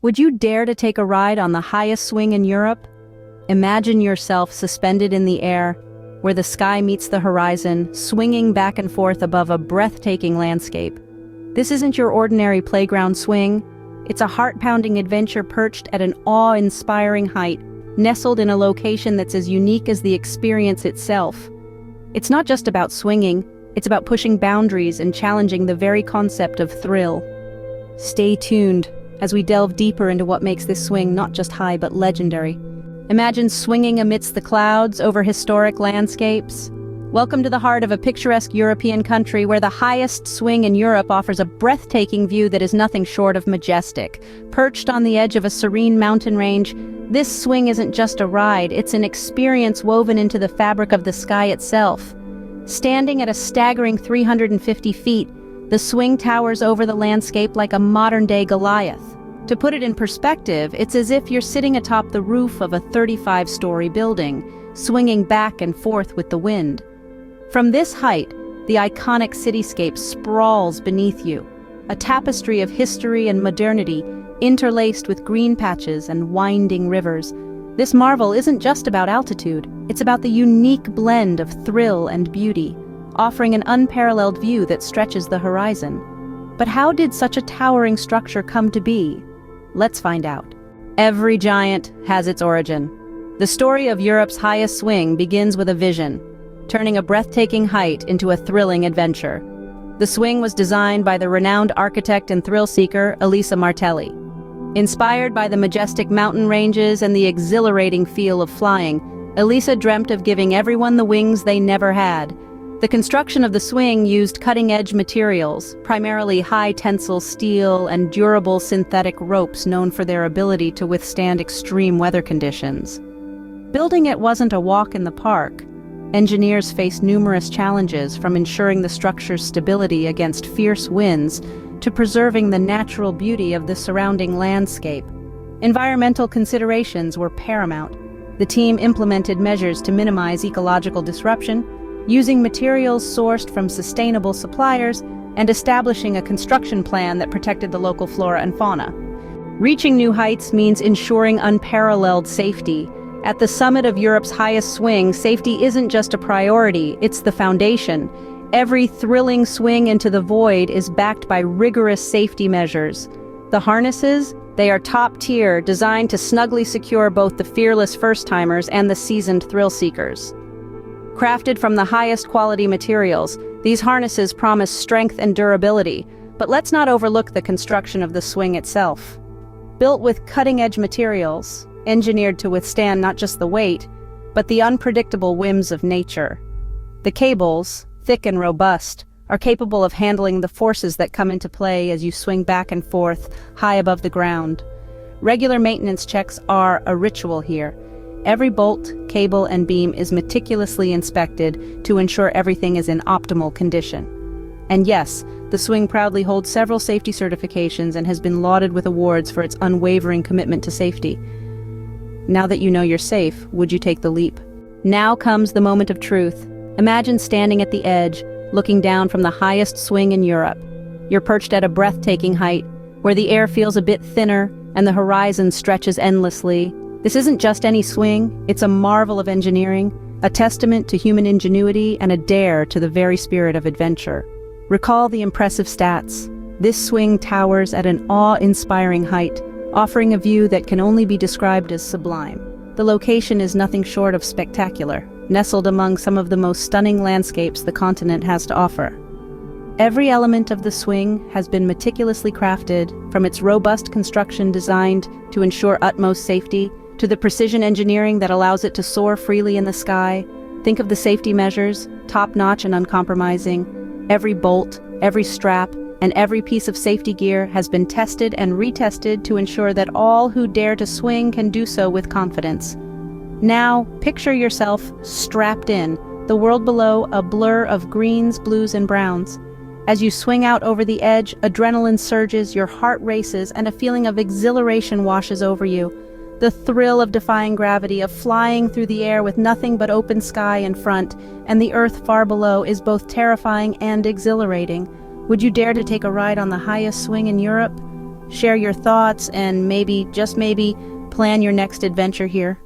Would you dare to take a ride on the highest swing in Europe? Imagine yourself suspended in the air, where the sky meets the horizon, swinging back and forth above a breathtaking landscape. This isn't your ordinary playground swing. It's a heart-pounding adventure perched at an awe-inspiring height, nestled in a location that's as unique as the experience itself. It's not just about swinging, it's about pushing boundaries and challenging the very concept of thrill. Stay tuned as we delve deeper into what makes this swing not just high but legendary. Imagine swinging amidst the clouds over historic landscapes. Welcome to the heart of a picturesque European country where the highest swing in Europe offers a breathtaking view that is nothing short of majestic. Perched on the edge of a serene mountain range, this swing isn't just a ride, it's an experience woven into the fabric of the sky itself. Standing at a staggering 350 feet, the swing towers over the landscape like a modern-day Goliath. To put it in perspective, it's as if you're sitting atop the roof of a 35-story building, swinging back and forth with the wind. From this height, the iconic cityscape sprawls beneath you, a tapestry of history and modernity interlaced with green patches and winding rivers. This marvel isn't just about altitude, it's about the unique blend of thrill and beauty, offering an unparalleled view that stretches the horizon. But how did such a towering structure come to be? Let's find out. Every giant has its origin. The story of Europe's highest swing begins with a vision, turning a breathtaking height into a thrilling adventure. The swing was designed by the renowned architect and thrill-seeker Elisa Martelli. Inspired by the majestic mountain ranges and the exhilarating feel of flying, Elisa dreamt of giving everyone the wings they never had. The construction of the swing used cutting-edge materials, primarily high-tensile steel and durable synthetic ropes known for their ability to withstand extreme weather conditions. Building it wasn't a walk in the park. Engineers faced numerous challenges, from ensuring the structure's stability against fierce winds to preserving the natural beauty of the surrounding landscape. Environmental considerations were paramount. The team implemented measures to minimize ecological disruption, using materials sourced from sustainable suppliers and establishing a construction plan that protected the local flora and fauna. Reaching new heights means ensuring unparalleled safety. At the summit of Europe's highest swing, safety isn't just a priority, it's the foundation. Every thrilling swing into the void is backed by rigorous safety measures. The harnesses, they are top tier, designed to snugly secure both the fearless first-timers and the seasoned thrill-seekers. Crafted from the highest quality materials, these harnesses promise strength and durability, but let's not overlook the construction of the swing itself. Built with cutting-edge materials, engineered to withstand not just the weight, but the unpredictable whims of nature. The cables, thick and robust, are capable of handling the forces that come into play as you swing back and forth, high above the ground. Regular maintenance checks are a ritual here. Every bolt, cable, and beam is meticulously inspected to ensure everything is in optimal condition. And yes, the swing proudly holds several safety certifications and has been lauded with awards for its unwavering commitment to safety. Now that you know you're safe, would you take the leap? Now comes the moment of truth. Imagine standing at the edge, looking down from the highest swing in Europe. You're perched at a breathtaking height, where the air feels a bit thinner and the horizon stretches endlessly. This isn't just any swing, it's a marvel of engineering, a testament to human ingenuity and a dare to the very spirit of adventure. Recall the impressive stats. This swing towers at an awe-inspiring height, offering a view that can only be described as sublime. The location is nothing short of spectacular, nestled among some of the most stunning landscapes the continent has to offer. Every element of the swing has been meticulously crafted, from its robust construction designed to ensure utmost safety, to the precision engineering that allows it to soar freely in the sky. Think of the safety measures, top-notch and uncompromising. Every bolt, every strap, and every piece of safety gear has been tested and retested to ensure that all who dare to swing can do so with confidence. Now, picture yourself strapped in, the world below a blur of greens, blues, and browns. As you swing out over the edge, adrenaline surges, your heart races, and a feeling of exhilaration washes over you. The thrill of defying gravity, of flying through the air with nothing but open sky in front, and the earth far below, is both terrifying and exhilarating. Would you dare to take a ride on the highest swing in Europe? share your thoughts, and maybe, just maybe, plan your next adventure here.